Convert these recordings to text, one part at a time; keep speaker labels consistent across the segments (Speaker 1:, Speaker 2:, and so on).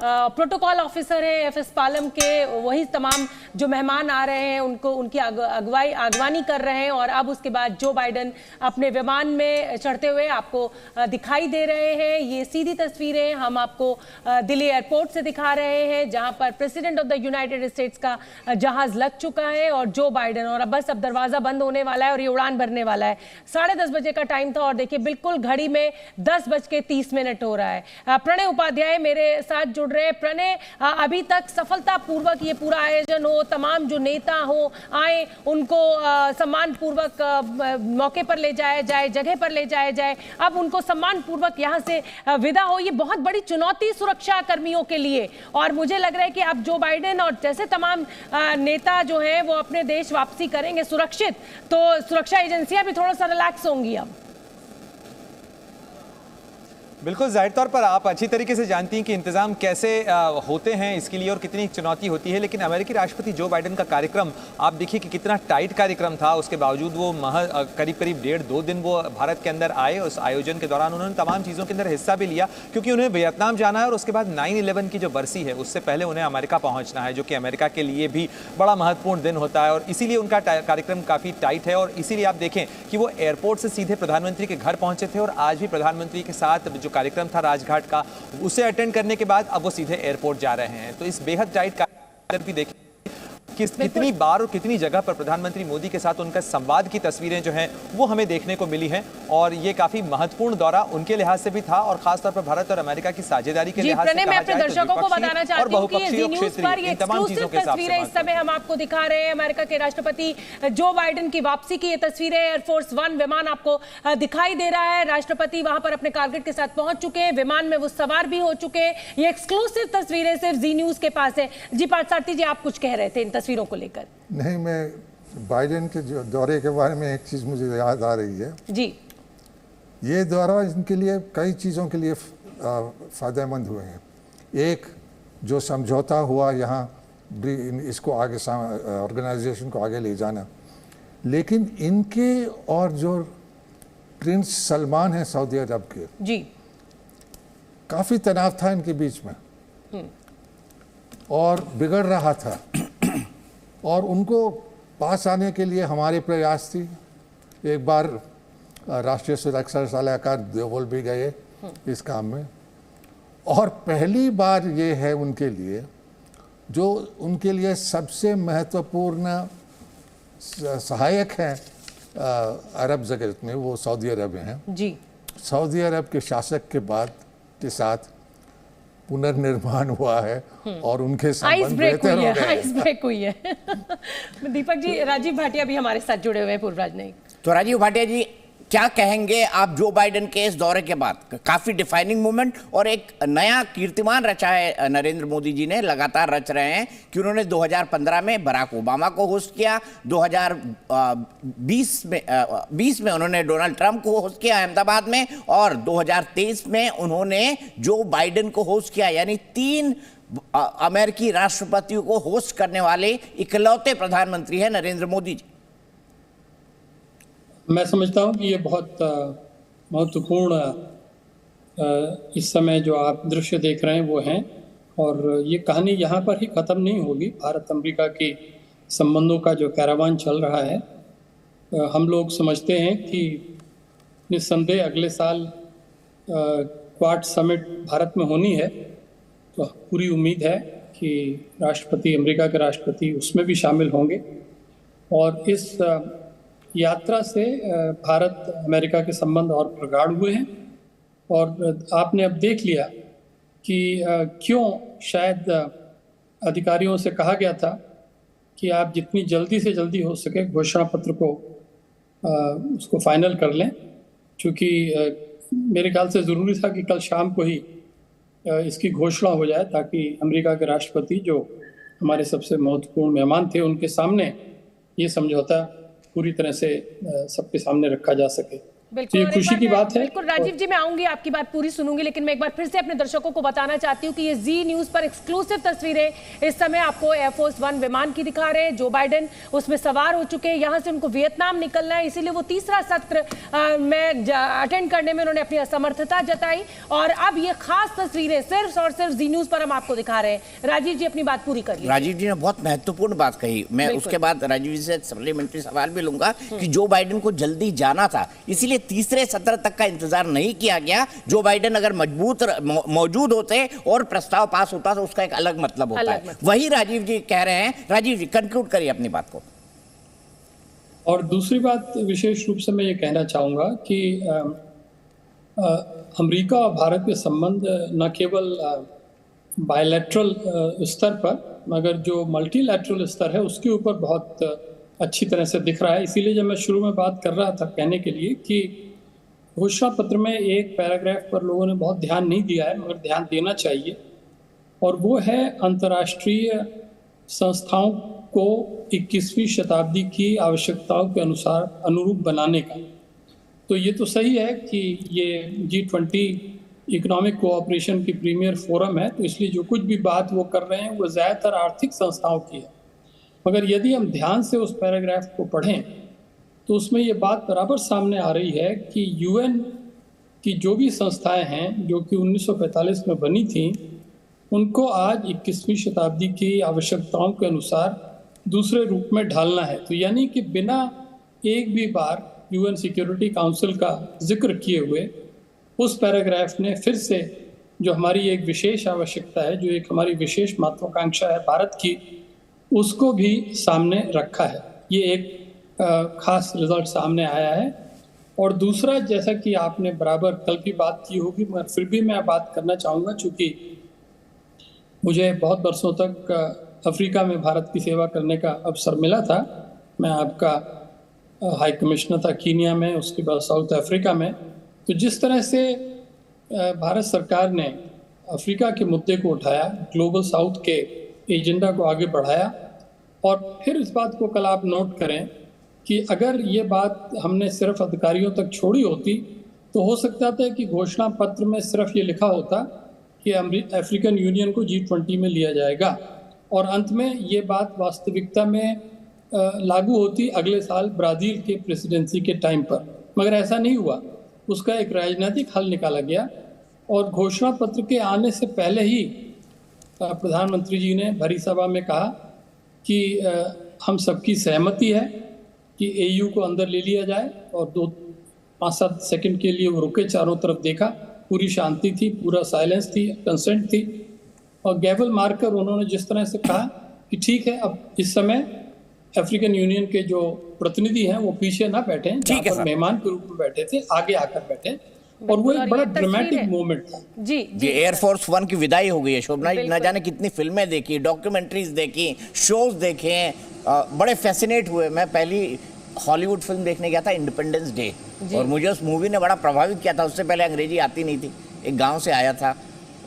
Speaker 1: Protocol officer हैं FS Palam के, वही तमाम जो मेहमान आ रहे हैं उनको उनकी अगवानी कर रहे हैं। और अब उसके बाद जो बाइडन अपने विमान में चढ़ते हुए आपको दिखाई दे रहे हैं। ये सीधी तस्वीरें हम आपको दिल्ली एयरपोर्ट से दिखा रहे हैं, जहां पर president of the United states का जहाज लग चुका है और जो बाइडन, और अब बस अब दरवाजा बंद होने वाला है और ये उड़ान भरने वाला है। 10:30 बजे का टाइम था और देखिए बिल्कुल घड़ी में 10:30 हो रहा है। प्रणय उपाध्याय मेरे साथ जुड़ रहे हैं। प्रणय, अभी तक सफलतापूर्वक ये पूरा आयोजन हो, तमाम जो नेता हो आए उनको सम्मान पूर्वक मौके पर ले जाया जाए, जगह पर ले जाया जाए, अब उनको सम्मान पूर्वक यहाँ से विदा हो, ये बहुत बड़ी चुनौती सुरक्षा कर्मियों के लिए। और मुझे लग रहा है कि अब जो बाइडेन और जैसे तमाम नेता जो हैं वो अपने देश वापसी करेंगे सुरक्षित, तो सुरक्षा एजेंसियां भी थोड़ा सा रिलैक्स होंगी अब।
Speaker 2: बिल्कुल, जाहिर तौर पर आप अच्छी तरीके से जानती हैं कि इंतजाम कैसे होते हैं इसके लिए और कितनी चुनौती होती है। लेकिन अमेरिकी राष्ट्रपति जो बाइडेन का कार्यक्रम आप देखिए कि कितना टाइट कार्यक्रम था, उसके बावजूद वो करीब 1.5-2 दिन वो भारत के अंदर आए। उस आयोजन के दौरान उन्होंने तमाम चीज़ों के अंदर हिस्सा भी लिया, क्योंकि उन्हें वियतनाम जाना है और उसके बाद 9/11 की जो बरसी है उससे पहले उन्हें अमेरिका पहुँचना है, जो कि अमेरिका के लिए भी बड़ा महत्वपूर्ण दिन होता है। और इसीलिए उनका कार्यक्रम काफ़ी टाइट है और इसीलिए आप देखें कि वो एयरपोर्ट से सीधे प्रधानमंत्री के घर पहुँचे थे और आज भी प्रधानमंत्री के साथ जो कार्यक्रम था राजघाट का, उसे अटेंड करने के बाद अब वो सीधे एयरपोर्ट जा रहे हैं। तो इस बेहद टाइट कार्यक्रम भी देखें कितनी बार और कितनी जगह पर प्रधानमंत्री मोदी के साथ उनका संवाद की तस्वीरें जो हैं वो हमें देखने को मिली हैं। और ये काफी महत्वपूर्ण दौरा उनके लिहाज से भी था और खासतौर पर भारत और अमेरिका की साझेदारी के लिहाज से
Speaker 1: मैं अपने दर्शकों को बताना चाहती हूं कि ये जी न्यूज़ पर ये एक्सक्लूसिव तस्वीरें इस समय हम आपको दिखा रहे हैं। अमेरिका के राष्ट्रपति जो बाइडेन की वापसी की ये तस्वीरें, एयरफोर्स 1 विमान आपको दिखाई दे रहा है। राष्ट्रपति वहां पर अपने कारगिल के साथ पहुंच चुके हैं, विमान में वो सवार भी हो चुके हैं। ये एक्सक्लूसिव तस्वीरें सिर्फ जी न्यूज़ के पास है। जी पार्थसारथी जी, आप कुछ कह रहे थे इन तस्वीरों को लेकर।
Speaker 3: नहीं, मैं बाइडेन के जो दौरे के बारे में एक चीज़ मुझे याद आ रही है
Speaker 1: जी।
Speaker 3: ये दौरा इनके लिए कई चीज़ों के लिए फ़ायदेमंद हुए हैं। एक, जो समझौता हुआ यहाँ इसको आगे ऑर्गेनाइजेशन को आगे ले जाना, लेकिन इनके और जो प्रिंस सलमान हैं सऊदी अरब के
Speaker 1: जी,
Speaker 3: काफ़ी तनाव था इनके बीच में और बिगड़ रहा था और उनको पास आने के लिए हमारे प्रयास थी। एक बार राष्ट्रीय सुरक्षा सलाहकार देवल भी गए इस काम में और पहली बार ये है उनके लिए, जो उनके लिए सबसे महत्वपूर्ण सहायक हैं अरब जगत में, वो सऊदी अरब हैं
Speaker 1: जी।
Speaker 3: सऊदी अरब के शासक के बाद के साथ पुनर्निर्माण हुआ है और उनके संबंध बेहतर हो गए।
Speaker 1: आइस ब्रेक हुई है। दीपक जी, राजीव भाटिया भी हमारे साथ जुड़े हुए हैं, पूर्व राजनयिक।
Speaker 4: तो राजीव भाटिया जी, क्या कहेंगे आप जो बाइडेन के इस दौरे के बाद? काफी डिफाइनिंग मोमेंट और एक नया कीर्तिमान रचा है नरेंद्र मोदी जी ने, लगातार रच रहे हैं कि उन्होंने 2015 में बराक ओबामा को होस्ट किया, 2020 में उन्होंने डोनाल्ड ट्रंप को होस्ट किया अहमदाबाद में और 2023 में उन्होंने जो बाइडेन को होस्ट किया। यानी 3 अमेरिकी राष्ट्रपतियों को होस्ट करने वाले इकलौते प्रधानमंत्री हैं नरेंद्र मोदी जी।
Speaker 5: मैं समझता हूं कि ये बहुत महत्वपूर्ण इस समय जो आप दृश्य देख रहे हैं वो हैं और ये कहानी यहाँ पर ही ख़त्म नहीं होगी। भारत अमेरिका के संबंधों का जो कैरावान चल रहा है, हम लोग समझते हैं कि निस्संदेह अगले साल क्वाड समिट भारत में होनी है, तो पूरी उम्मीद है कि राष्ट्रपति, अमेरिका के राष्ट्रपति उसमें भी शामिल होंगे और इस यात्रा से भारत अमेरिका के संबंध और प्रगाढ़ हुए हैं। और आपने अब देख लिया कि क्यों शायद अधिकारियों से कहा गया था कि आप जितनी जल्दी से जल्दी हो सके घोषणा पत्र को उसको फाइनल कर लें, क्योंकि मेरे ख्याल से ज़रूरी था कि कल शाम को ही इसकी घोषणा हो जाए, ताकि अमेरिका के राष्ट्रपति जो हमारे सबसे महत्वपूर्ण मेहमान थे उनके सामने ये समझौता पूरी तरह से सबके सामने रखा जा सके।
Speaker 1: बिल्कुल,
Speaker 5: ये खुशी की बात है।
Speaker 1: बिल्कुल राजीव जी, मैं आऊंगी, आपकी बात पूरी सुनूंगी, लेकिन मैं एक बार फिर से अपने दर्शकों को बताना चाहती हूँ कि ये जी न्यूज पर एक्सक्लूसिव तस्वीरें इस समय आपको एयरफोर्स 1 विमान की दिखा रहे हैं। जो बाइडेन उसमें सवार हो चुके हैं, यहाँ से उनको वियतनाम निकलना है, इसीलिए वो तीसरा सत्र में अटेंड करने में उन्होंने अपनी असमर्थता जताई और अब ये खास तस्वीरें सिर्फ और सिर्फ जी न्यूज पर हम आपको दिखा रहे हैं। राजीव जी अपनी बात पूरी कर लीजिए।
Speaker 4: राजीव जी ने बहुत महत्वपूर्ण बात कही। मैं उसके बाद राजीव जी से सप्लीमेंट्री सवाल भी लूंगा कि जो बाइडेन को जल्दी जाना था, इसीलिए तीसरे सत्र तक का इंतजार नहीं किया गया। जो बाइडेन अगर मौजूद होते और प्रस्ताव पास होता तो उसका एक अलग मतलब होता है। वही राजीव जी कह रहे हैं। राजीव जी कंक्लूड करिए अपनी बात को।
Speaker 5: और दूसरी बात विशेष रूप से मैं ये कहना चाहूंगा कि अमेरिका और भारत के संबंध न केवल बायलैटरल स्तर पर मगर जो मल्टीलैटरल स्तर है उसके ऊपर बहुत अच्छी तरह से दिख रहा है। इसीलिए जब मैं शुरू में बात कर रहा था कहने के लिए कि घोषणा पत्र में एक पैराग्राफ पर लोगों ने बहुत ध्यान नहीं दिया है मगर ध्यान देना चाहिए, और वो है अंतर्राष्ट्रीय संस्थाओं को 21वीं शताब्दी की आवश्यकताओं के अनुरूप बनाने का। तो ये तो सही है कि ये G20 इकोनॉमिक कोऑपरेशन की प्रीमियर फोरम है, तो इसलिए जो कुछ भी बात वो कर रहे हैं वो ज़्यादातर आर्थिक संस्थाओं की है। मगर यदि हम ध्यान से उस पैराग्राफ को पढ़ें तो उसमें ये बात बराबर सामने आ रही है कि UN की जो भी संस्थाएं हैं जो कि 1945 में बनी थी, उनको आज 21वीं शताब्दी की आवश्यकताओं के अनुसार दूसरे रूप में ढालना है। तो यानी कि बिना एक भी बार UN सिक्योरिटी काउंसिल का जिक्र किए हुए उस पैराग्राफ ने फिर से जो हमारी एक विशेष आवश्यकता है, जो एक हमारी विशेष महत्वाकांक्षा है भारत की, उसको भी सामने रखा है। ये एक खास रिजल्ट सामने आया है। और दूसरा, जैसा कि आपने बराबर कल भी बात की होगी मगर फिर भी मैं बात करना चाहूँगा, चूँकि मुझे बहुत बरसों तक अफ्रीका में भारत की सेवा करने का अवसर मिला था। मैं आपका हाई कमिश्नर था कीनिया में, उसके बाद साउथ अफ्रीका में। तो जिस तरह से भारत सरकार ने अफ्रीका के मुद्दे को उठाया, ग्लोबल साउथ के एजेंडा को आगे बढ़ाया, और फिर इस बात को कल आप नोट करें कि अगर ये बात हमने सिर्फ अधिकारियों तक छोड़ी होती तो हो सकता था कि घोषणा पत्र में सिर्फ ये लिखा होता कि अफ्रीकन यूनियन को G20 में लिया जाएगा, और अंत में ये बात वास्तविकता में लागू होती अगले साल ब्राज़ील के प्रेसिडेंसी के टाइम पर। मगर ऐसा नहीं हुआ, उसका एक राजनीतिक हल निकाला गया, और घोषणा पत्र के आने से पहले ही प्रधानमंत्री जी ने भरी सभा में कहा कि हम सबकी सहमति है कि AU को अंदर ले लिया जाए, और 5-7 सेकंड के लिए वो रुके, चारों तरफ देखा, पूरी शांति थी, पूरा साइलेंस थी, कंसेंट थी, और गैवल मारकर उन्होंने जिस तरह से कहा कि ठीक है, अब इस समय अफ्रीकन यूनियन के जो प्रतिनिधि हैं वो पीछे ना बैठे, जहाँ पर मेहमान के रूप में बैठे थे आगे आकर बैठे, और वो एक बड़ा ड्रामेटिक मोमेंट था।
Speaker 1: जी
Speaker 4: एयरफोर्स 1 की विदाई हो गई है। शोभना न जाने कितनी फिल्में देखी, डॉक्यूमेंट्रीज देखी, शोज देखे, बड़े फैसिनेट हुए। मैं पहली हॉलीवुड फिल्म देखने गया था इंडिपेंडेंस डे, और मुझे उस मूवी ने बड़ा प्रभावित किया था। उससे पहले अंग्रेजी आती नहीं थी, एक गांव से आया था,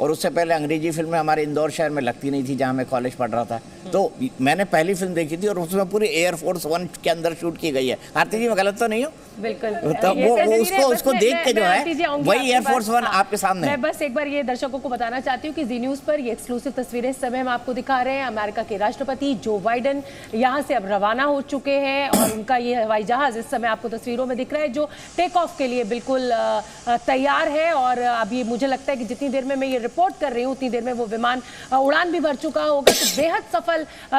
Speaker 4: और उससे पहले अंग्रेजी फिल्में हमारे इंदौर शहर में लगती नहीं थी जहां मैं कॉलेज पढ़ रहा था। तो मैंने पहली फिल्म देखी थी और उसमें पूरी एयरफोर्स 1 के अंदर शूट की गई है। आरती जी मैं गलत तो नहीं हूँ?
Speaker 1: बिल्कुल।
Speaker 4: तो वो उसको देख के जो है वही एयरफोर्स 1 आपके सामने।
Speaker 1: मैं बस एक बार ये दर्शकों को बताना चाहती हूँ कि जी न्यूज पर ये एक्सक्लूसिव तस्वीरें इस समय हम आपको दिखा रहे हैं। अमेरिका के राष्ट्रपति जो बाइडेन यहाँ से अब रवाना हो चुके हैं, और उनका ये हवाई जहाज इस समय आपको तस्वीरों में दिख रहा है जो टेक ऑफ के लिए बिल्कुल तैयार है। और अभी मुझे लगता है कि जितनी देर में मैं ये रिपोर्ट कर रही हूँ उतनी देर में वो विमान उड़ान भी भर चुका होगा। तो बेहद सफल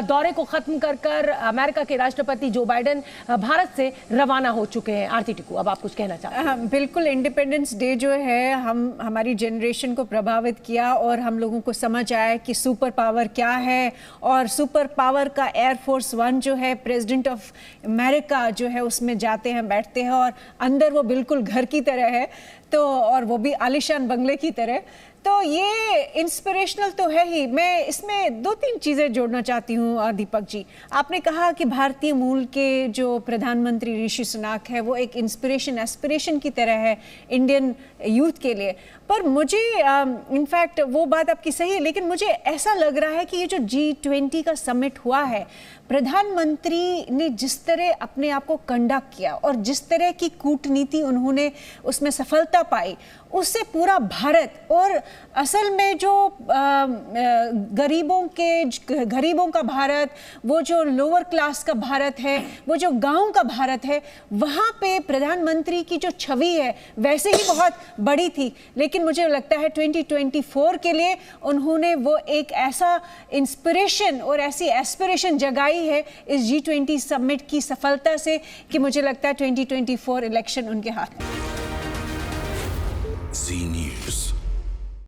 Speaker 1: दौरे को खत्म कर अमेरिका के राष्ट्रपति जो बाइडेन भारत से रवाना हो चुके हैं। आरती टिकू, अब आप कुछ कहना चाहते हैं?
Speaker 6: बिल्कुल, इंडिपेंडेंस डे जो है हमारी जनरेशन को प्रभावित किया, और हम लोगों को समझ आया कि सुपर पावर क्या है, और सुपर पावर का एयरफोर्स 1 जो है प्रेसिडेंट ऑफ अमेरिका जो है उसमें जाते हैं, बैठते हैं, और अंदर वो बिल्कुल घर की तरह है। तो और वो भी आलिशान बंगले की तरह। तो ये इंस्पिरेशनल तो है ही। मैं इसमें 2-3 चीज़ें जोड़ना चाहती हूँ दीपक जी। आपने कहा कि भारतीय मूल के जो प्रधानमंत्री ऋषि सुनाक है वो एक इंस्पिरेशन एस्पिरेशन की तरह है इंडियन यूथ के लिए। पर मुझे इनफैक्ट वो बात आपकी सही है, लेकिन मुझे ऐसा लग रहा है कि ये जो G20 का समिट हुआ है, प्रधानमंत्री ने जिस तरह अपने आप को कंडक्ट किया और जिस तरह की कूटनीति उन्होंने उसमें सफलता पाई, उससे पूरा भारत और असल में जो गरीबों का भारत, वो जो लोअर क्लास का भारत है, वो जो गांव का भारत है, वहाँ पे प्रधानमंत्री की जो छवि है वैसे ही बहुत बड़ी थी। लेकिन मुझे लगता है 2024 के लिए उन्होंने वो एक ऐसा इंस्पिरेशन और ऐसी एस्पिरेशन जगाई है इस G20 समिट की सफलता से कि मुझे लगता है 2024 इलेक्शन उनके हाथ में।
Speaker 7: Z News।